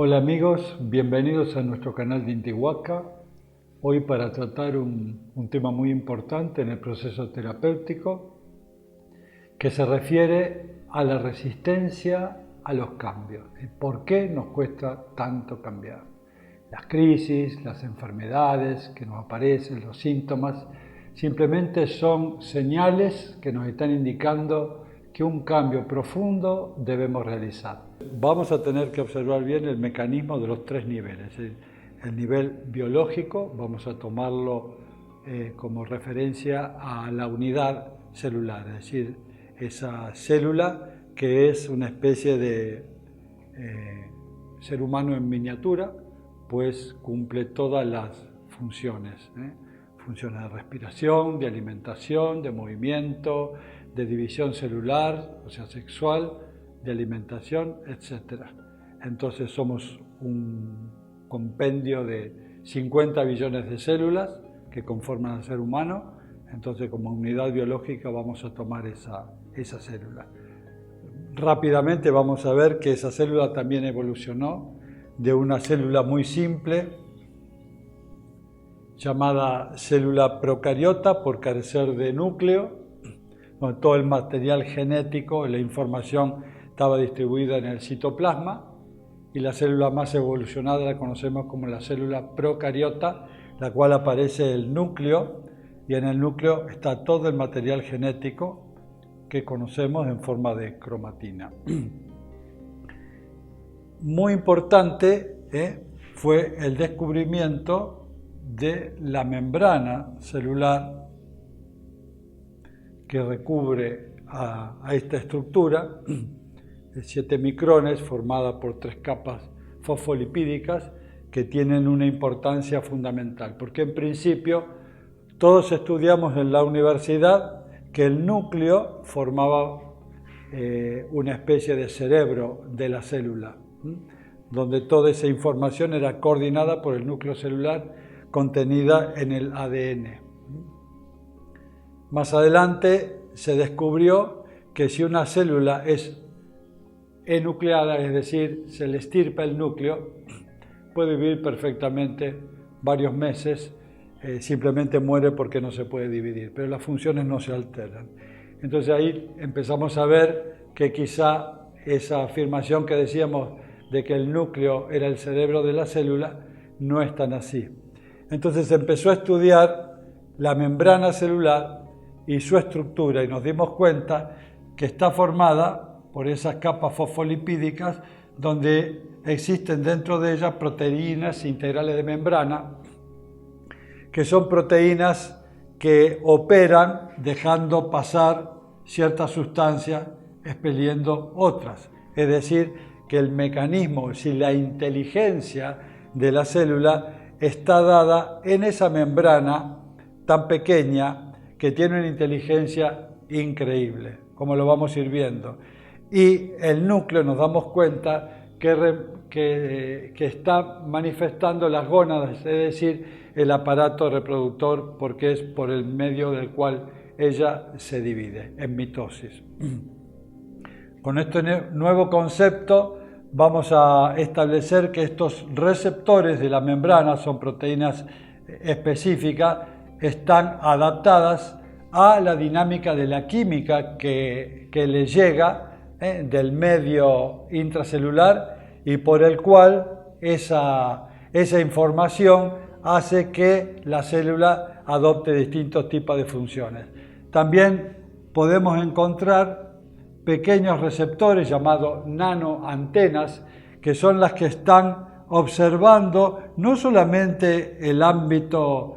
Hola amigos, bienvenidos a nuestro canal de Intihuaca. Hoy para tratar un tema muy importante en el proceso terapéutico que se refiere a la resistencia a los cambios. ¿Por qué nos cuesta tanto cambiar? Las crisis, las enfermedades que nos aparecen, los síntomas, simplemente son señales que nos están indicando que un cambio profundo debemos realizar. Vamos a tener que observar bien el mecanismo de los tres niveles. El nivel biológico, vamos a tomarlo como referencia a la unidad celular, es decir, esa célula que es una especie de ser humano en miniatura, pues cumple todas las funciones. Funciones de respiración, de alimentación, de movimiento, de división celular, o sea, sexual, de alimentación, etc. Entonces somos un compendio de 50 billones de células que conforman al ser humano. Entonces, como unidad biológica vamos a tomar esa célula. Rápidamente vamos a ver que esa célula también evolucionó de una célula muy simple llamada célula procariota por carecer de núcleo, donde todo el material genético, la información estaba distribuida en el citoplasma, y la célula más evolucionada la conocemos como la célula procariota, la cual aparece el núcleo, y en el núcleo está todo el material genético que conocemos en forma de cromatina. Muy importante fue el descubrimiento de la membrana celular que recubre a esta estructura de 7 micrones formada por 3 capas fosfolipídicas que tienen una importancia fundamental, porque en principio todos estudiamos en la universidad que el núcleo formaba una especie de cerebro de la célula, donde toda esa información era coordinada por el núcleo celular contenida en el ADN. Más adelante se descubrió que si una célula es enucleada, es decir, se le extirpa el núcleo, puede vivir perfectamente varios meses, simplemente muere porque no se puede dividir, pero las funciones no se alteran. Entonces ahí empezamos a ver que quizá esa afirmación que decíamos de que el núcleo era el cerebro de la célula no es tan así. Entonces se empezó a estudiar la membrana celular y su estructura y nos dimos cuenta que está formada por esas capas fosfolipídicas donde existen dentro de ellas proteínas integrales de membrana, que son proteínas que operan dejando pasar ciertas sustancias, expeliendo otras. Es decir, que el mecanismo, si la inteligencia de la célula está dada en esa membrana tan pequeña que tiene una inteligencia increíble, como lo vamos a ir viendo. Y el núcleo nos damos cuenta que está manifestando las gónadas, es decir, el aparato reproductor, porque es por el medio del cual ella se divide, en mitosis. Con este nuevo concepto vamos a establecer que estos receptores de la membrana, son proteínas específicas, están adaptadas a la dinámica de la química que le llega del medio intracelular y por el cual esa información hace que la célula adopte distintos tipos de funciones. También podemos encontrar pequeños receptores llamados nanoantenas, que son las que están observando no solamente el ámbito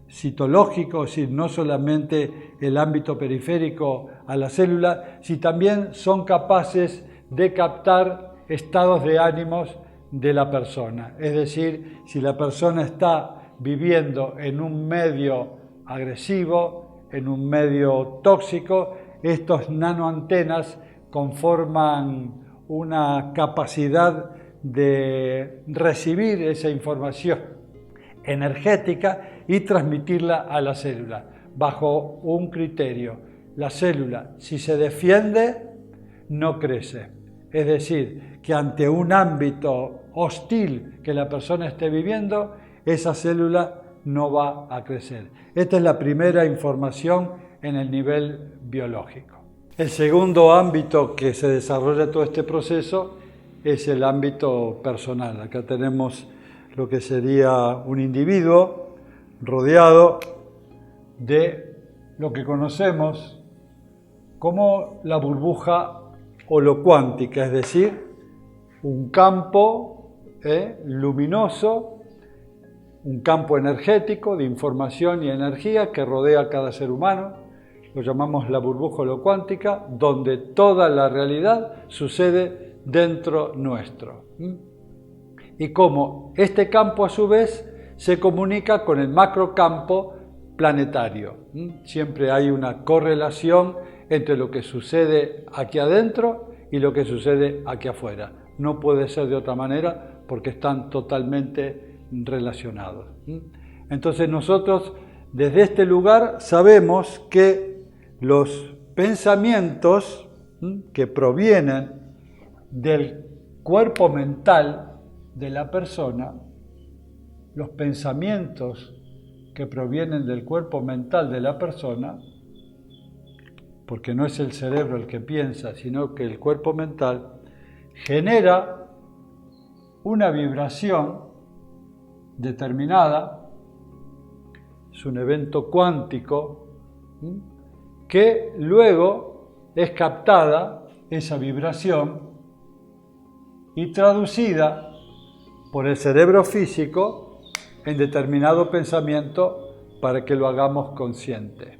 citológico, es decir, no solamente el ámbito periférico a la célula, sino también son capaces de captar estados de ánimos de la persona. Es decir, si la persona está viviendo en un medio agresivo, en un medio tóxico, estos nanoantenas conforman una capacidad de recibir esa información energética y transmitirla a la célula bajo un criterio. La célula, si se defiende, no crece. Es decir, que ante un ámbito hostil que la persona esté viviendo, esa célula no va a crecer. Esta es la primera información en el nivel biológico. El segundo ámbito que se desarrolla todo este proceso es el ámbito personal. Acá tenemos lo que sería un individuo rodeado de lo que conocemos como la burbuja holocuántica, es decir, un campo luminoso, un campo energético de información y energía que rodea a cada ser humano. Lo llamamos la burbuja holocuántica, donde toda la realidad sucede dentro nuestro. Y cómo este campo a su vez se comunica con el macrocampo planetario. Siempre hay una correlación entre lo que sucede aquí adentro y lo que sucede aquí afuera. No puede ser de otra manera porque están totalmente relacionados. Entonces nosotros desde este lugar sabemos que los pensamientos que provienen del cuerpo mental de la persona, los pensamientos que provienen del cuerpo mental de la persona, porque no es el cerebro el que piensa, sino que el cuerpo mental genera una vibración determinada, es un evento cuántico, que luego es captada, esa vibración, y traducida por el cerebro físico en determinado pensamiento para que lo hagamos consciente.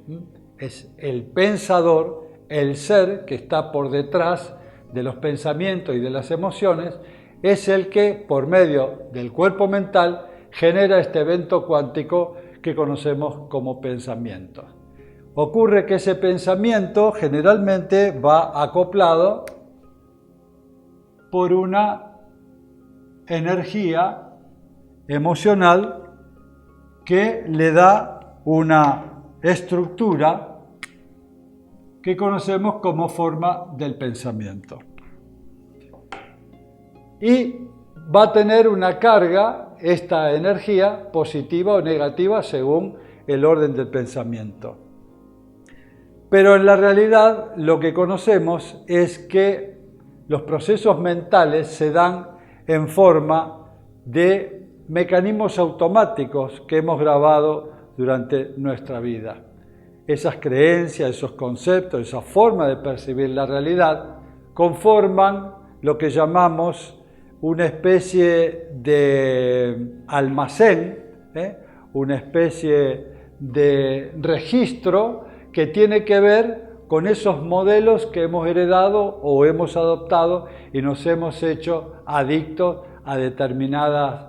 Es el pensador, el ser que está por detrás de los pensamientos y de las emociones, es el que, por medio del cuerpo mental, genera este evento cuántico que conocemos como pensamiento. Ocurre que ese pensamiento generalmente va acoplado por una energía emocional que le da una estructura que conocemos como forma del pensamiento. Y va a tener una carga, esta energía, positiva o negativa según el orden del pensamiento. Pero en la realidad lo que conocemos es que los procesos mentales se dan en forma de mecanismos automáticos que hemos grabado durante nuestra vida. Esas creencias, esos conceptos, esa forma de percibir la realidad conforman lo que llamamos una especie de almacén, una especie de registro que tiene que ver con esos modelos que hemos heredado o hemos adoptado y nos hemos hecho adictos a determinadas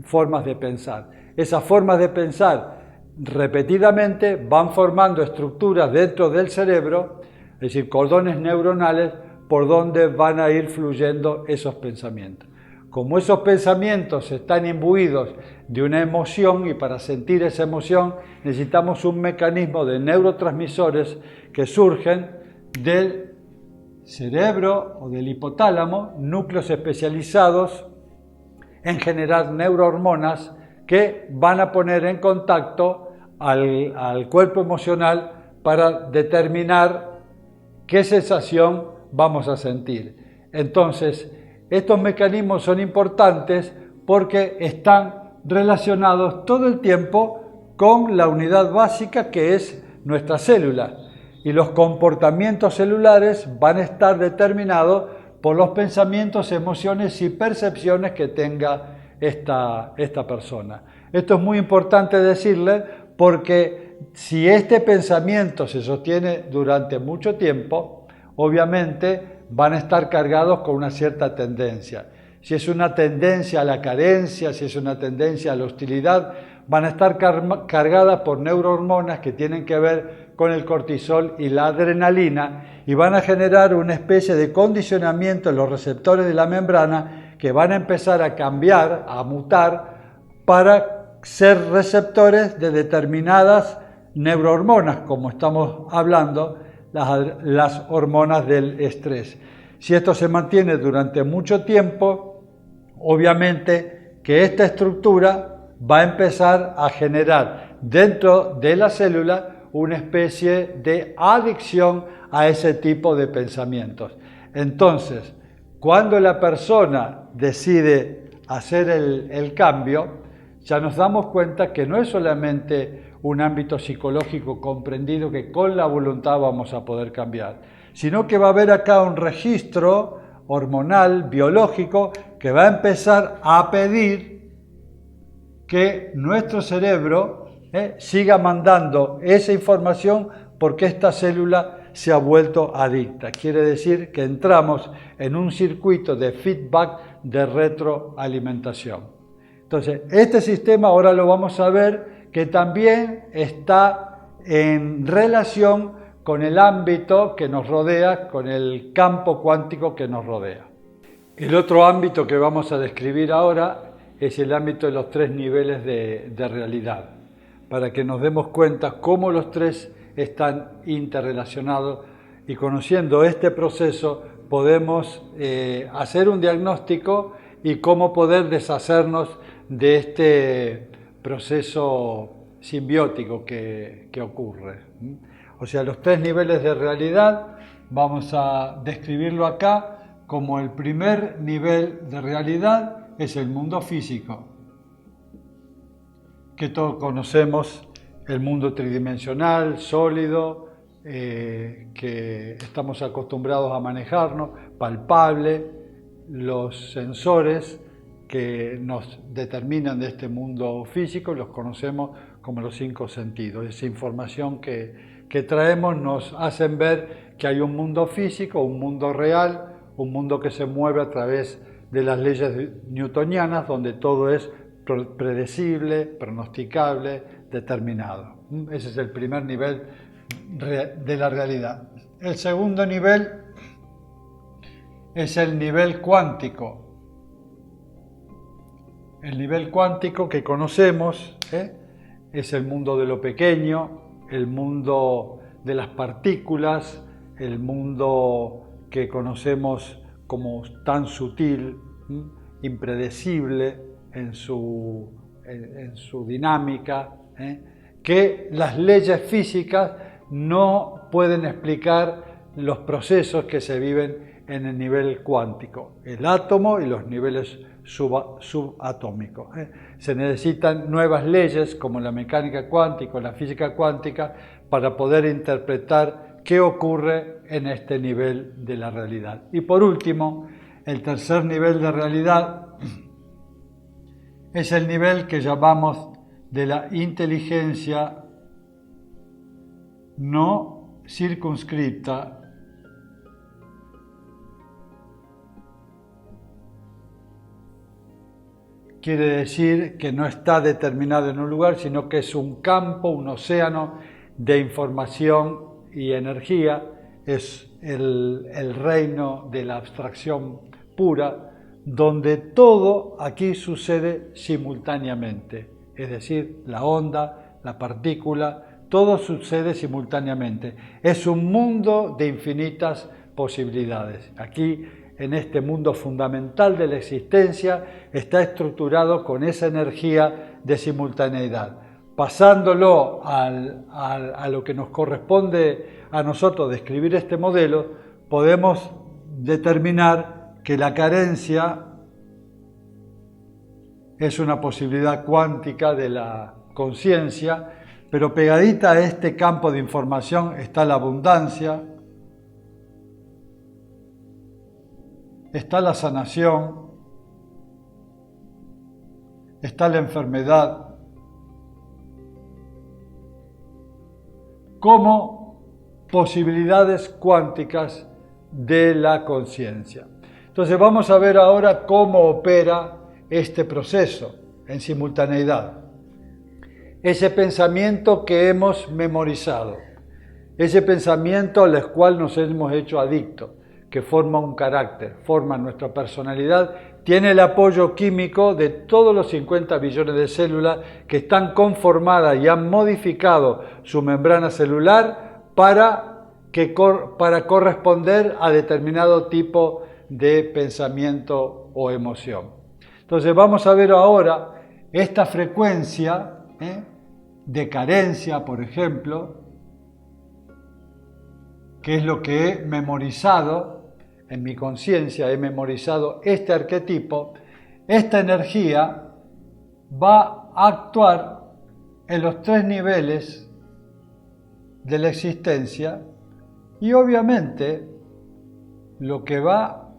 formas de pensar. Esas formas de pensar repetidamente van formando estructuras dentro del cerebro, es decir, cordones neuronales por donde van a ir fluyendo esos pensamientos. Como esos pensamientos están imbuidos de una emoción y para sentir esa emoción necesitamos un mecanismo de neurotransmisores que surgen del cerebro o del hipotálamo, núcleos especializados en generar neurohormonas que van a poner en contacto al cuerpo emocional para determinar qué sensación vamos a sentir. Entonces, estos mecanismos son importantes porque están relacionados todo el tiempo con la unidad básica que es nuestra célula. Y los comportamientos celulares van a estar determinados por los pensamientos, emociones y percepciones que tenga esta persona. Esto es muy importante decirle porque si este pensamiento se sostiene durante mucho tiempo, obviamente van a estar cargados con una cierta tendencia. Si es una tendencia a la carencia, si es una tendencia a la hostilidad, van a estar cargadas por neurohormonas que tienen que ver con el cortisol y la adrenalina y van a generar una especie de condicionamiento en los receptores de la membrana que van a empezar a cambiar, a mutar para ser receptores de determinadas neurohormonas, como estamos hablando, las hormonas del estrés. Si esto se mantiene durante mucho tiempo, obviamente que esta estructura va a empezar a generar dentro de la célula una especie de adicción a ese tipo de pensamientos. Entonces, cuando la persona decide hacer el cambio, ya nos damos cuenta que no es solamente un ámbito psicológico comprendido que con la voluntad vamos a poder cambiar, sino que va a haber acá un registro hormonal, biológico, que va a empezar a pedir que nuestro cerebro siga mandando esa información porque esta célula se ha vuelto adicta. Quiere decir que entramos en un circuito de feedback, de retroalimentación. Entonces, este sistema ahora lo vamos a ver que también está en relación con el ámbito que nos rodea, con el campo cuántico que nos rodea. El otro ámbito que vamos a describir ahora es el ámbito de los 3 niveles de realidad, para que nos demos cuenta cómo los 3 están interrelacionados y conociendo este proceso podemos hacer un diagnóstico y cómo poder deshacernos de este proceso simbiótico que ocurre. O sea, los 3 niveles de realidad vamos a describirlo acá como el primer nivel de realidad es el mundo físico, que todos conocemos, el mundo tridimensional, sólido, que estamos acostumbrados a manejarnos, palpable, los sensores que nos determinan de este mundo físico, los conocemos como los 5 sentidos. Esa información que traemos nos hacen ver que hay un mundo físico, un mundo real, un mundo que se mueve a través de las leyes newtonianas, donde todo es predecible, pronosticable, determinado. Ese es el primer nivel de la realidad. El segundo nivel es el nivel cuántico. El nivel cuántico que conocemos es el mundo de lo pequeño, el mundo de las partículas, el mundo que conocemos como tan sutil, impredecible en su dinámica, que las leyes físicas no pueden explicar los procesos que se viven en el nivel cuántico, el átomo y los niveles subatómicos. Se necesitan nuevas leyes como la mecánica cuántica o la física cuántica para poder interpretar qué ocurre en este nivel de la realidad. Y por último, el tercer nivel de realidad es el nivel que llamamos de la inteligencia no circunscripta, quiere decir que no está determinado en un lugar, sino que es un campo, un océano de información y energía, es el reino de la abstracción pura, donde todo aquí sucede simultáneamente, es decir, la onda, la partícula, todo sucede simultáneamente. Es un mundo de infinitas posibilidades. Aquí, en este mundo fundamental de la existencia, está estructurado con esa energía de simultaneidad. Pasándolo a lo que nos corresponde a nosotros describir este modelo, podemos determinar que la carencia es una posibilidad cuántica de la conciencia, pero pegadita a este campo de información está la abundancia, está la sanación, está la enfermedad, como posibilidades cuánticas de la conciencia. Entonces vamos a ver ahora cómo opera este proceso en simultaneidad. Ese pensamiento que hemos memorizado, ese pensamiento al cual nos hemos hecho adictos, que forma un carácter, forma nuestra personalidad, tiene el apoyo químico de todos los 50 billones de células que están conformadas y han modificado su membrana celular para para corresponder a determinado tipo de pensamiento o emoción. Entonces vamos a ver ahora esta frecuencia de carencia, por ejemplo, que es lo que he memorizado en mi conciencia, he memorizado este arquetipo. Esta energía va a actuar en los 3 niveles de la existencia y obviamente lo que va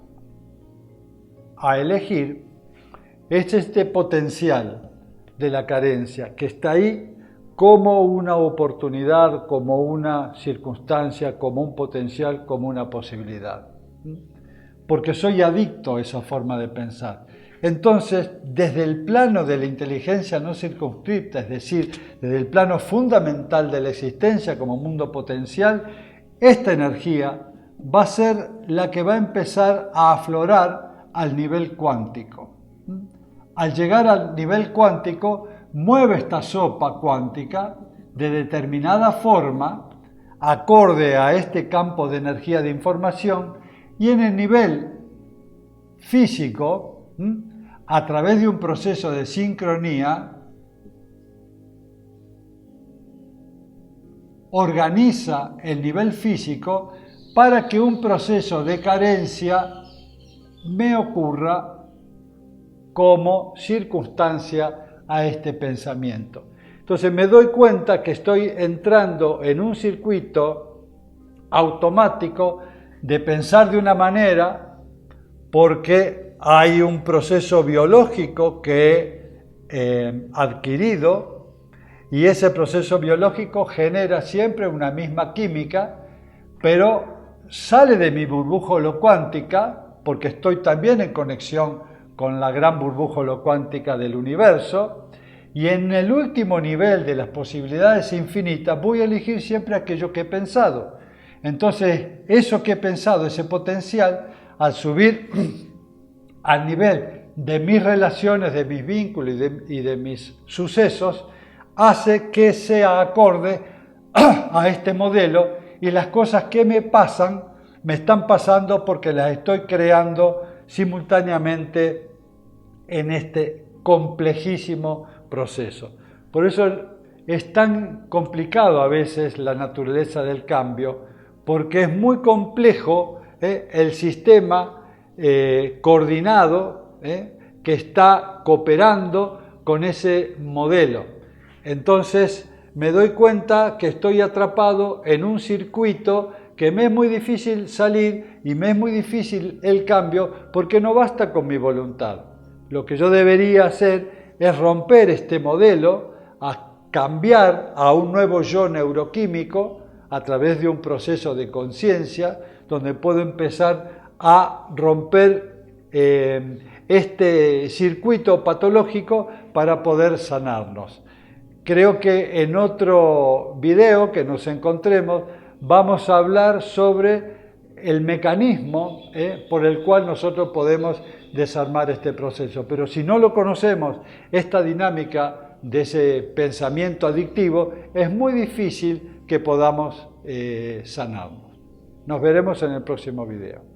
a elegir es este potencial de la carencia que está ahí como una oportunidad, como una circunstancia, como un potencial, como una posibilidad. Porque soy adicto a esa forma de pensar. Entonces, desde el plano de la inteligencia no circunscripta, es decir, desde el plano fundamental de la existencia como mundo potencial, esta energía va a ser la que va a empezar a aflorar al nivel cuántico. Al llegar al nivel cuántico, mueve esta sopa cuántica de determinada forma, acorde a este campo de energía de información, y en el nivel físico, a través de un proceso de sincronía, organiza el nivel físico para que un proceso de carencia me ocurra como circunstancia a este pensamiento. Entonces me doy cuenta que estoy entrando en un circuito automático de pensar de una manera porque hay un proceso biológico que he adquirido y ese proceso biológico genera siempre una misma química, pero sale de mi burbuja holocuántica porque estoy también en conexión con la gran burbuja holocuántica del universo, y en el último nivel de las posibilidades infinitas voy a elegir siempre aquello que he pensado. Entonces, eso que he pensado, ese potencial, al subir al nivel de mis relaciones, de mis vínculos y de mis sucesos, hace que sea acorde a este modelo, y las cosas que me pasan, me están pasando porque las estoy creando simultáneamente en este complejísimo proceso. Por eso es tan complicado a veces la naturaleza del cambio, porque es muy complejo el sistema coordinado que está cooperando con ese modelo. Entonces me doy cuenta que estoy atrapado en un circuito que me es muy difícil salir y me es muy difícil el cambio porque no basta con mi voluntad. Lo que yo debería hacer es romper este modelo, a cambiar a un nuevo yo neuroquímico a través de un proceso de conciencia donde puedo empezar a romper este circuito patológico para poder sanarnos. Creo que en otro video que nos encontremos vamos a hablar sobre el mecanismo por el cual nosotros podemos desarmar este proceso. Pero si no lo conocemos, esta dinámica de ese pensamiento adictivo, es muy difícil que podamos sanarnos. Nos veremos en el próximo video.